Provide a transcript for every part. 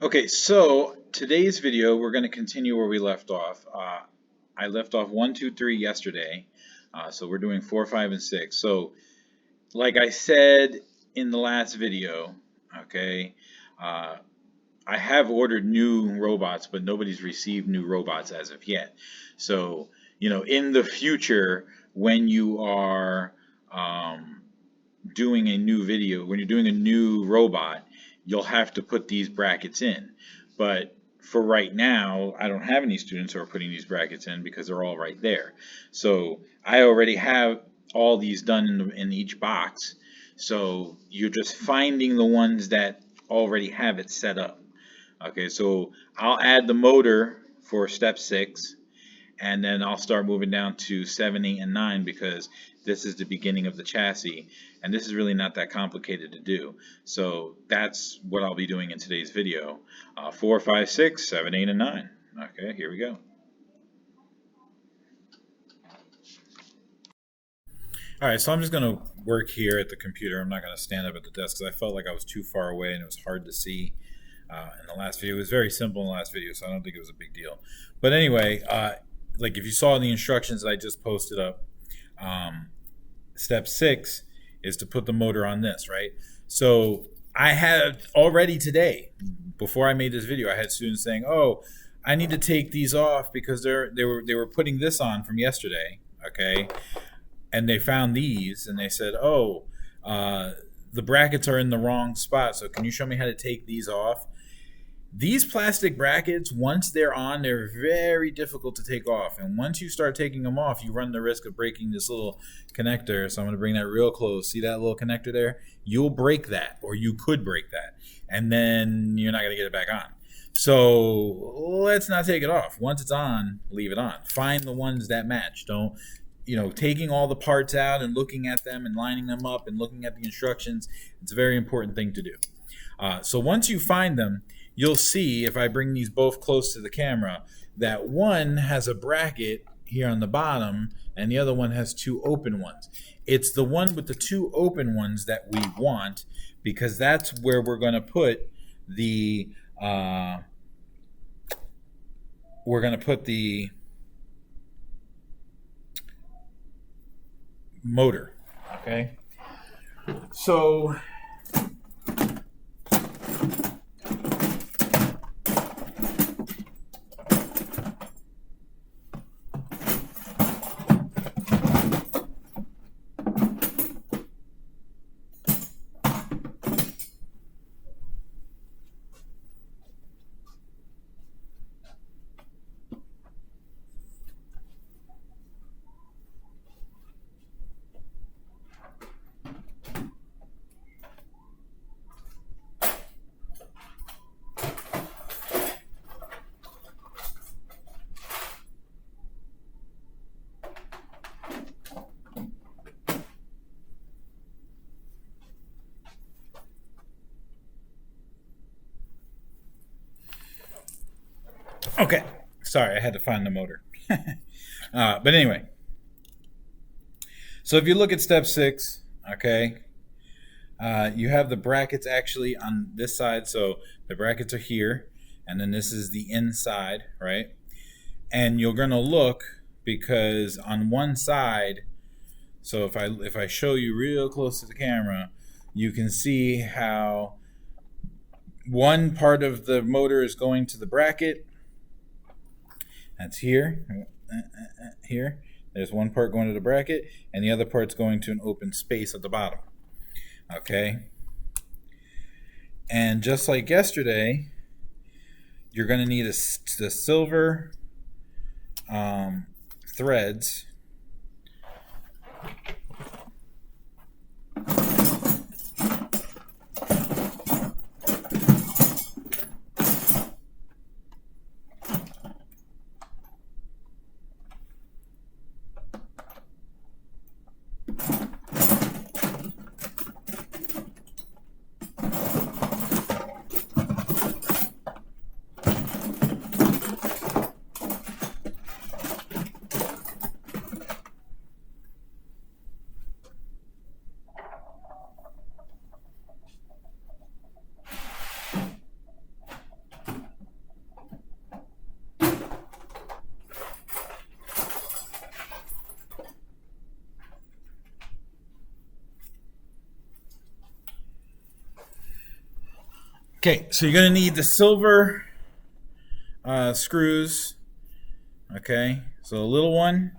Okay, so today's video, we're going to continue where we left off. I left off 1, 2, 3 yesterday, so we're doing 4, 5, and 6. So, like I said in the last video, okay, I have ordered new robots, but nobody's received new robots as of yet. So, in the future, when you are doing a new video, when you're doing a new robot, you'll have to put these brackets in. But for right now, I don't have any students who are putting these brackets in because they're all right there. So I already have all these done in each box. So you're just finding the ones that already have it set up. Okay, so I'll add the motor for step 6, and then I'll start moving down to 7, 8, and 9 because this is the beginning of the chassis, and this is really not that complicated to do. So that's what I'll be doing in today's video. 4, 5, 6, 7, 8, and 9. Okay, here we go. All right, so I'm just going to work here at the computer. I'm not going to stand up at the desk because I felt like I was too far away and it was hard to see in the last video. It was very simple in the last video, so I don't think it was a big deal. But anyway, like if you saw the instructions that I just posted up, step 6 is to put the motor on this, right? So I had already today, before I made this video, I had students saying, "Oh, I need to take these off because they were putting this on from yesterday, okay?" And they found these and they said, "Oh, the brackets are in the wrong spot. So can you show me how to take these off?" These plastic brackets, once they're on, they're very difficult to take off. And once you start taking them off, you run the risk of breaking this little connector. So I'm going to bring that real close. See that little connector there? You'll break that, or you could break that. And then you're not going to get it back on. So let's not take it off. Once it's on, leave it on. Find the ones that match. Don't, taking all the parts out and looking at them and lining them up and looking at the instructions. It's a very important thing to do. So once you find them, you'll see, if I bring these both close to the camera, that one has a bracket here on the bottom and the other one has 2 open ones. It's the one with the 2 open ones that we want because that's where we're going to put the motor. Okay, so okay, sorry, I had to find the motor. But anyway, so if you look at step 6, okay, you have the brackets actually on this side. So the brackets are here, and then this is the inside, right? And you're going to look because on one side, so if I show you real close to the camera, you can see how one part of the motor is going to the bracket. That's here. Here. There's one part going to the bracket, and the other part's going to an open space at the bottom. Okay? And just like yesterday, you're going to need the silver threads. Okay, so you're going to need the silver screws. Okay, so the little one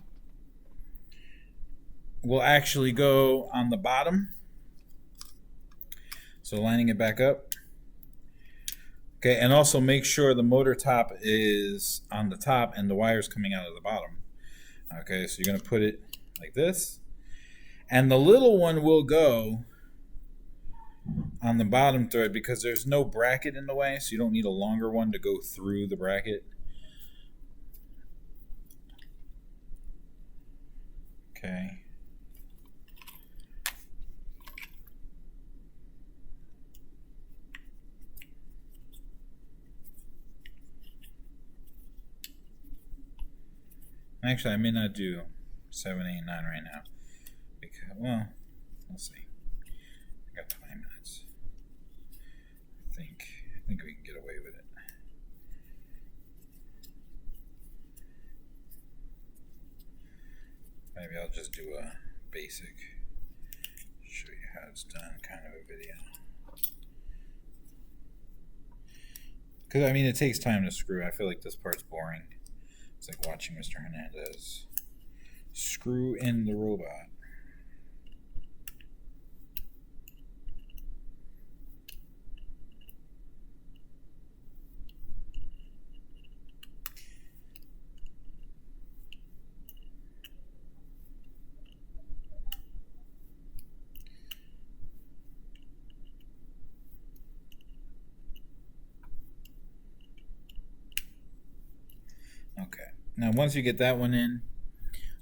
will actually go on the bottom. So lining it back up. Okay, and also make sure the motor top is on the top and the wire's coming out of the bottom. Okay, so you're going to put it like this. And the little one will go on the bottom thread because there's no bracket in the way, so you don't need a longer one to go through the bracket. Okay. Actually, I may not do 7, 8, 9 right now. Because, well, we'll see. I got 20 minutes. I think we can get away with it. Maybe I'll just do a basic, show you how it's done kind of a video. Because, I mean, it takes time to screw. I feel like this part's boring. It's like watching Mr. Hernandez screw in the robot. Okay. Now, once you get that one in,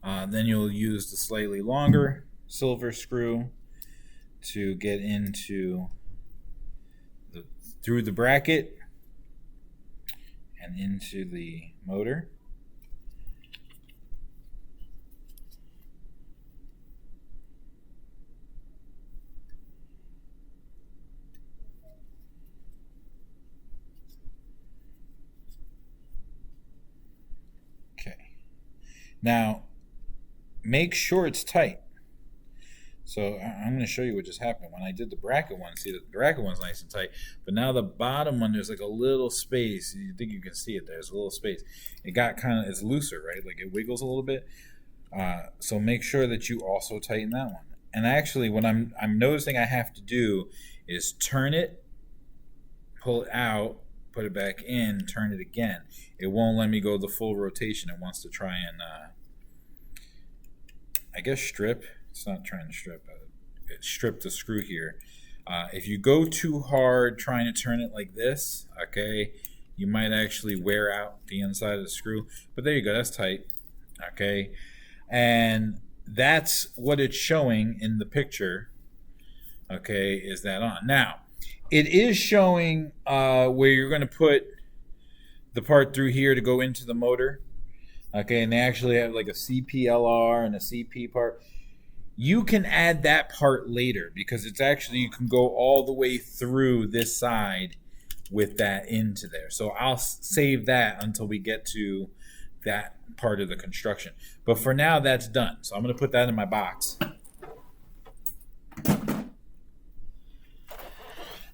then you'll use the slightly longer silver screw to get into through the bracket and into the motor. Now, make sure it's tight. So I'm going to show you what just happened. When I did the bracket one, see the bracket one's nice and tight, but now the bottom one, there's like a little space. You think you can see it, there's a little space. It got kind of, it's looser, right? Like it wiggles a little bit. So make sure that you also tighten that one. And actually what I'm noticing I have to do is turn it, pull it out, put it back in, turn it again. It won't let me go the full rotation. It wants to try and, I guess, strip. It's not trying to strip. It stripped the screw here. If you go too hard trying to turn it like this, okay, you might actually wear out the inside of the screw. But there you go. That's tight. Okay. And that's what it's showing in the picture. Okay, is that on? Now, it is showing where you're going to put the part through here to go into the motor. Okay, and they actually have like a CPLR and a CP part. You can add that part later because it's actually, you can go all the way through this side with that into there. So I'll save that until we get to that part of the construction. But for now, that's done. So I'm going to put that in my box.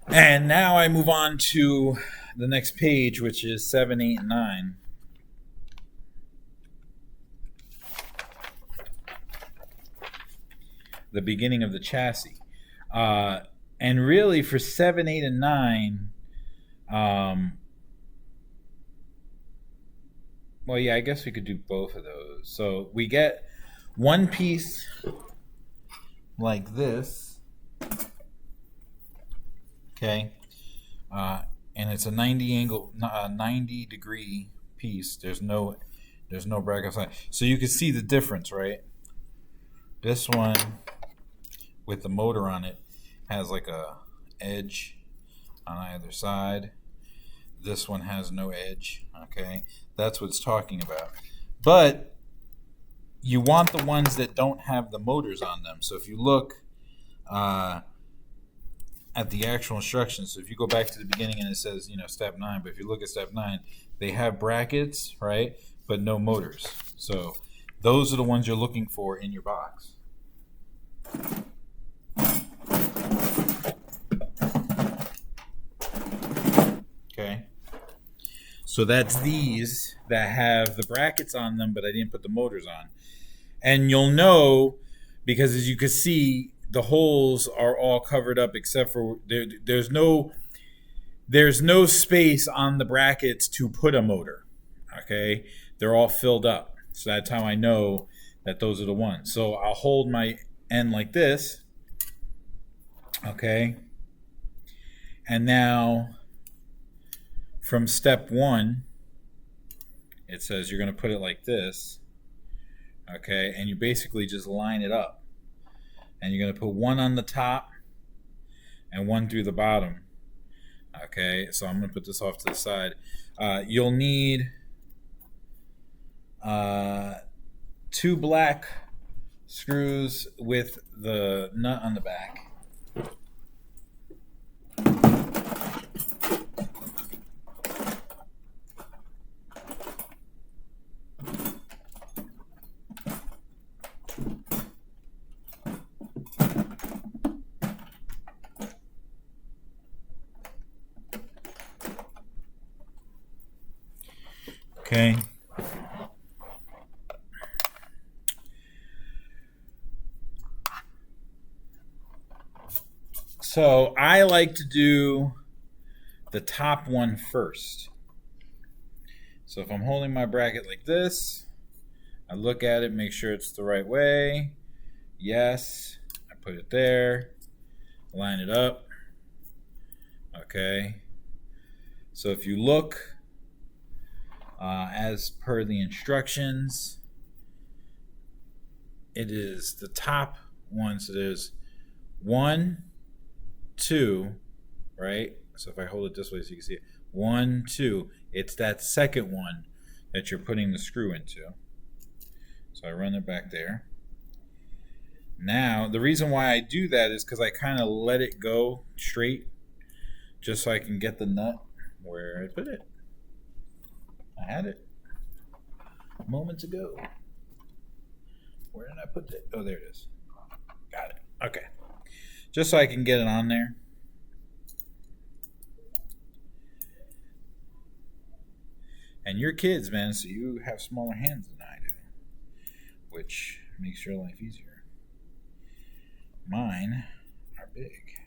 And now I move on to the next page, which is 7, 8, and 9. The beginning of the chassis. And really for 7, 8, and 9, well, yeah, I guess we could do both of those. So we get one piece like this. Okay. And it's a 90 degree piece. There's no bracket side. So you can see the difference, right? This one with the motor on it has like a edge on either side. This one has no edge. Okay, that's what it's talking about. But you want the ones that don't have the motors on them. So if you look at the actual instructions, so if you go back to the beginning and it says, step 9, but if you look at step 9, they have brackets, right, but no motors. So those are the ones you're looking for in your box. So that's these that have the brackets on them, but I didn't put the motors on. And you'll know because, as you can see, the holes are all covered up except for there's no space on the brackets to put a motor. Okay, they're all filled up. So that's how I know that those are the ones. So I'll hold my end like this. Okay. And now from step 1, it says you're going to put it like this. Okay. And you basically just line it up. And you're going to put one on the top and one through the bottom. Okay. So I'm going to put this off to the side. You'll need 2 black screws with the nut on the back. Okay. So I like to do the top one first. So if I'm holding my bracket like this, I look at it, make sure it's the right way. Yes, I put it there, line it up. Okay. So if you look as per the instructions, it is the top one. So there's 1, 2, right? So if I hold it this way so you can see it. 1, 2. It's that second one that you're putting the screw into. So I run it back there. Now, the reason why I do that is because I kind of let it go straight just so I can get the nut where I put it. I had it moments ago. Where did I put it? Oh, there it is. Got it. Okay. Just so I can get it on there. And you're kids, man, so you have smaller hands than I do, which makes your life easier. Mine are big,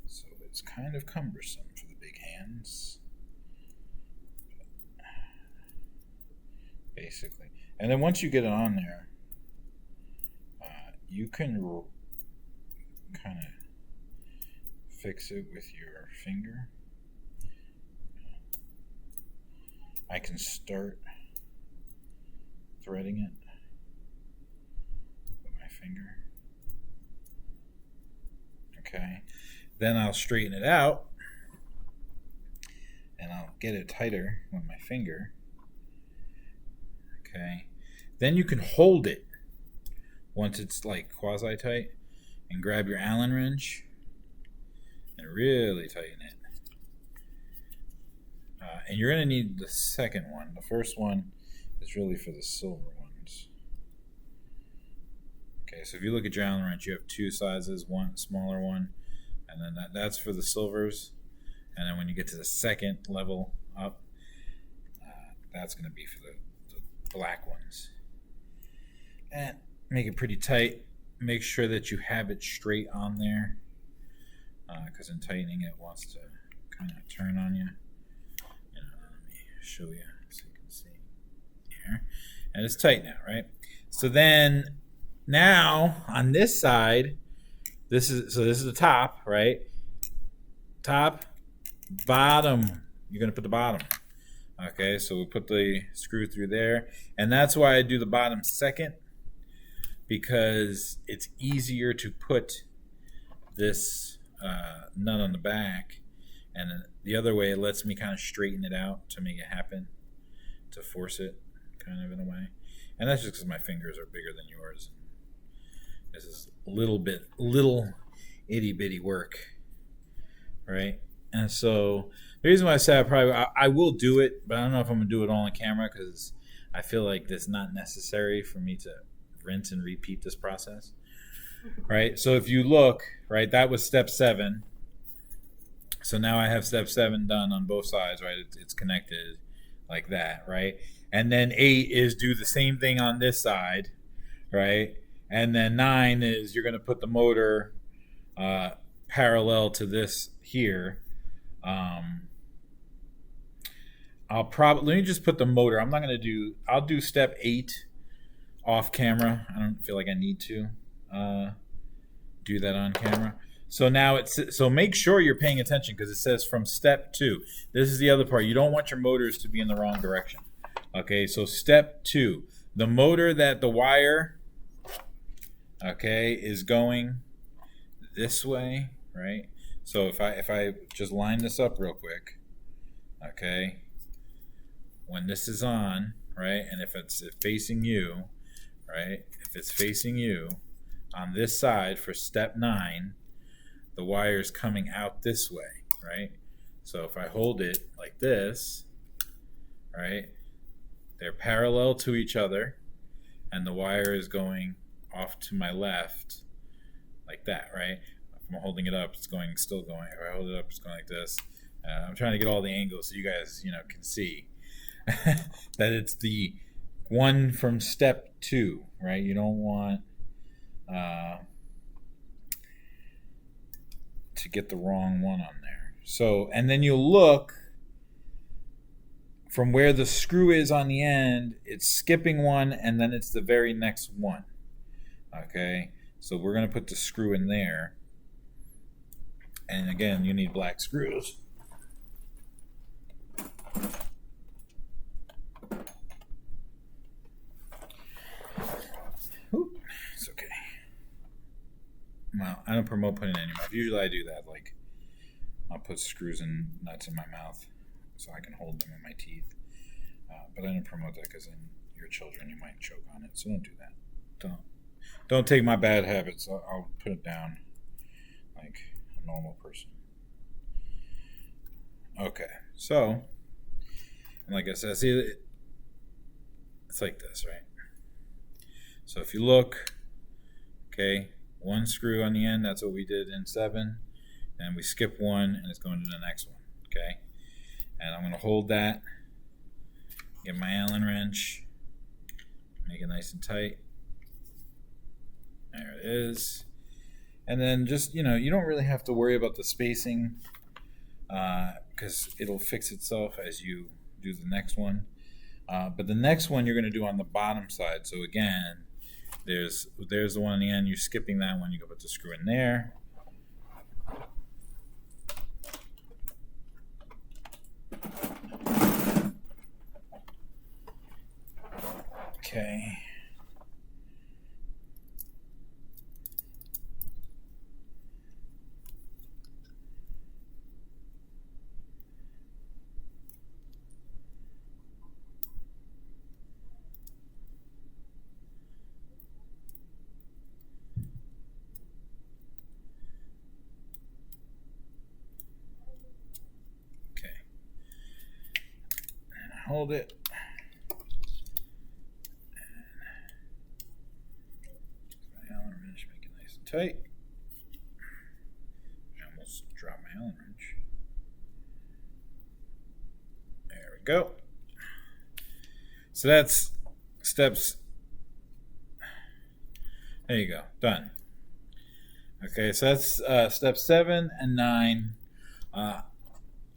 so it's kind of cumbersome for the big hands. Basically. And then once you get it on there, you can kind of fix it with your finger. I can start threading it with my finger. Okay. Then I'll straighten it out and I'll get it tighter with my finger. Okay. Then you can hold it once it's like quasi tight and grab your Allen wrench and really tighten it. And you're going to need the second one. The first one is really for the silver ones. Okay, so if you look at your Allen wrench, you have 2 sizes, one smaller one, and then that's for the silvers. And then when you get to the second level up, that's going to be for the black ones. And make it pretty tight. Make sure that you have it straight on there, because in tightening it wants to kind of turn on you. Show you so you can see here, and it's tight now, right? So then now on this side, this is the top, right? Top, bottom. You're gonna put the bottom. Okay, so we put the screw through there, and that's why I do the bottom second, because it's easier to put this nut on the back. And then the other way, it lets me kind of straighten it out to make it happen, to force it kind of in a way. And that's just because my fingers are bigger than yours. This is little itty bitty work, right? And so the reason why I say I will do it, but I don't know if I'm gonna do it all on camera because I feel like it's not necessary for me to rinse and repeat this process, right? So if you look, right, that was step 7. So now I have step 7 done on both sides, right? It's connected like that, right? And then 8 is do the same thing on this side, right? And then 9 is you're going to put the motor parallel to this here. Let me just put the motor. I'm not going to do, I'll do step 8 off camera. I don't feel like I need to do that on camera. So now so make sure you're paying attention because it says from step 2. This is the other part. You don't want your motors to be in the wrong direction. Okay, so step 2. The motor that the wire, okay, is going this way, right? So if I just line this up real quick, okay, when this is on, right, and if it's facing you, right, if it's facing you on this side for step 9, the wire is coming out this way, right? So if I hold it like this, right, they're parallel to each other, and the wire is going off to my left like that, right? If I'm holding it up, it's still going. If I hold it up, it's going like this. I'm trying to get all the angles so you guys, can see that it's the one from step 2, right? You don't want to get the wrong one on there. So, and then you'll look from where the screw is on the end, it's skipping one, and then it's the very next one. Okay, so we're going to put the screw in there. And again, you need black screws. Ooh, it's okay. Well, I don't promote putting it in your mouth. Usually I do that. Like, I'll put screws and nuts in my mouth so I can hold them in my teeth. But I don't promote that because then your children, you might choke on it. So don't do that. Don't take my bad habits. I'll put it down like a normal person. Okay, so, and like I said, see, it's like this, right? So if you look, okay, one screw on the end, that's what we did in 7. And we skip one, and it's going to the next one, okay? And I'm going to hold that, get my Allen wrench, make it nice and tight. There it is. And then just, you don't really have to worry about the spacing because it'll fix itself as you do the next one. But the next one you're going to do on the bottom side. So again, there's the one on the end. You're skipping that one. You go put the screw in there. Okay. Hold it. My Allen wrench, make it nice and tight. I almost dropped my Allen wrench. There we go. So that's steps. There you go. Done. Okay, so that's step 7 and 9.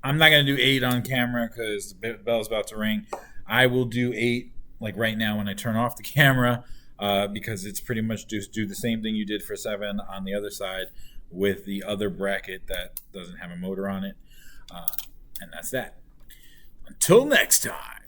I'm not going to do 8 on camera because the bell's about to ring. I will do 8 like right now when I turn off the camera because it's pretty much just do the same thing you did for 7 on the other side with the other bracket that doesn't have a motor on it. And that's that. Until next time.